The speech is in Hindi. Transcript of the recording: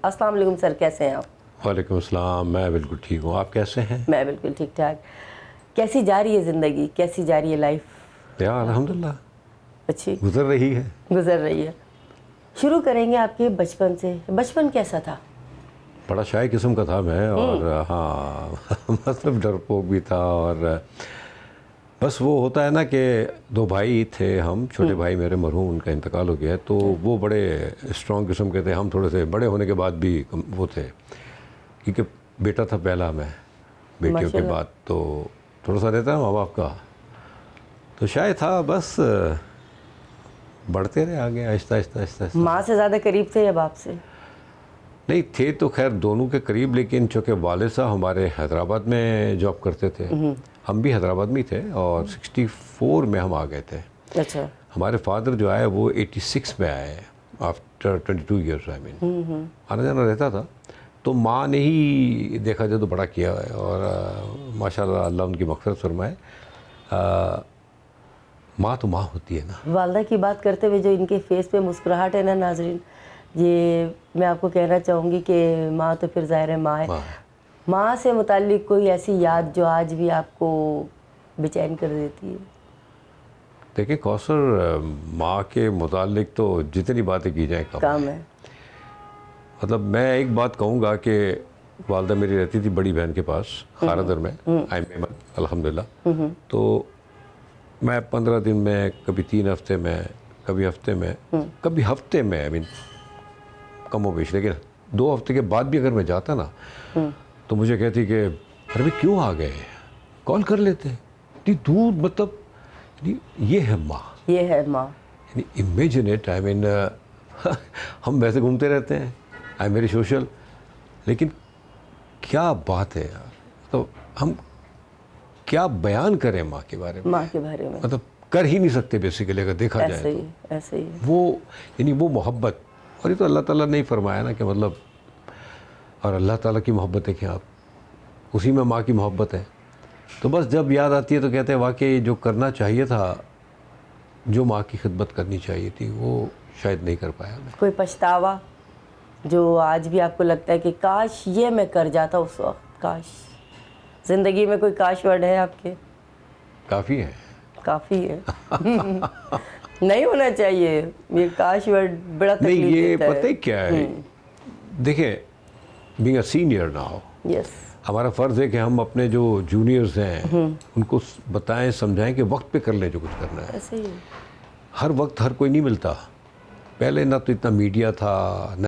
अस्सलाम वालेकुम सर, कैसे हैं आप? वालेकुम अस्सलाम, मैं बिल्कुल ठीक हूँ। आप कैसे हैं? मैं बिल्कुल ठीक ठाक। कैसी जा रही है ज़िंदगी, कैसी जा रही है लाइफ? यार अल्हम्दुलिल्लाह अच्छी गुजर रही है। गुजर रही है। शुरू करेंगे आपके बचपन से। बचपन कैसा था? बड़ा शाय किस्म का था मैं, और हाँ मतलब डरपोक भी था। और बस वो होता है ना कि दो भाई थे हम, छोटे भाई मेरे मरहूम, उनका इंतकाल हो गया है, तो वो बड़े स्ट्रॉन्ग किस्म के थे। हम थोड़े से बड़े होने के बाद भी वो थे, क्योंकि बेटा था पहला मैं, बेटियों के माशाल्लाह। बाद तो थोड़ा सा रहता है माँ बाप का, तो शायद था। बस बढ़ते रहे आगे, आहिस्ता आहिस्ता आहिस्ता आहिस्ता। माँ से ज़्यादा करीब थे या बाप से? नहीं थे तो खैर दोनों के करीब, लेकिन चूँकि वालिद साहब हमारे हैदराबाद में जॉब करते थे, हम भी हैदराबाद में ही थे, और 64 में हम आ गए थे। अच्छा। हमारे फादर जो आए वो 86 में आए, आफ्टर 22 ईयर्स। आई मीन आना जाना रहता था। तो माँ ने ही देखा जाए तो बड़ा किया है, और माशाल्लाह अल्लाह उनकी मग़फ़िरत फरमाए। माँ तो माँ होती है ना। वालदा की बात करते हुए जो इनके फेस पे मुस्कुराहट है ना नाजरीन, ये मैं आपको कहना चाहूँगी कि माँ तो फिर ज़ाहिर है माँ है। माँ माँ से मुताल्लिक कोई ऐसी याद जो आज भी आपको बेचैन कर देती है? देखिए कौसर, माँ के मुतालिक तो जितनी बातें की जाए कम काम है। है। मतलब मैं एक बात कहूँगा कि वालदा मेरी रहती थी बड़ी बहन के पास खारदर में, आई मेमन अल्हम्दुलिल्लाह। तो मैं 15 दिन में, कभी 3 हफ्ते में, कभी हफ्ते में, कभी हफ्ते में, आई मीन कम हो बेश, लेकिन 2 हफ्ते के बाद भी अगर मैं जाता ना, तो मुझे कहती कि अरे भाई क्यों आ गए, कॉल कर लेते। इतनी दूर, मतलब ये है माँ। ये है माँ। इमेजिन इट, आई मीन हम वैसे घूमते रहते हैं, आई वेरी सोशल, लेकिन क्या बात है यार, तो हम क्या बयान करें माँ के बारे में। माँ के बारे में मतलब कर ही नहीं सकते बेसिकली, अगर देखा जाए ऐसे तो। ही ऐसे ही। वो यानी वो मोहब्बत, और ये तो अल्लाह ताला ने ही फरमाया ना कि मतलब, और अल्लाह ताला की मोहब्बत देखें आप, उसी में माँ की मोहब्बत है। तो बस जब याद आती है तो कहते हैं वाकई जो करना चाहिए था, जो माँ की खिदमत करनी चाहिए थी, वो शायद नहीं कर पाया मैं। कोई पछतावा जो आज भी आपको लगता है कि काश ये मैं कर जाता उस वक्त? काश ज़िंदगी में कोई काश वर्ड है आपके? काफ़ी है। काफ़ी है। नहीं होना चाहिए ये काश वर्ड, बड़ा नहीं, तकलीफ ये देता पता है। ही क्या है, देखिए being a senior now, yes. हमारा फ़र्ज़ है कि हम अपने जो जूनियर्स हैं उनको बताएं, समझाएं कि वक्त पे कर लें जो कुछ करना है। ऐसे ही। हर वक्त हर कोई नहीं मिलता। पहले ना तो इतना मीडिया था,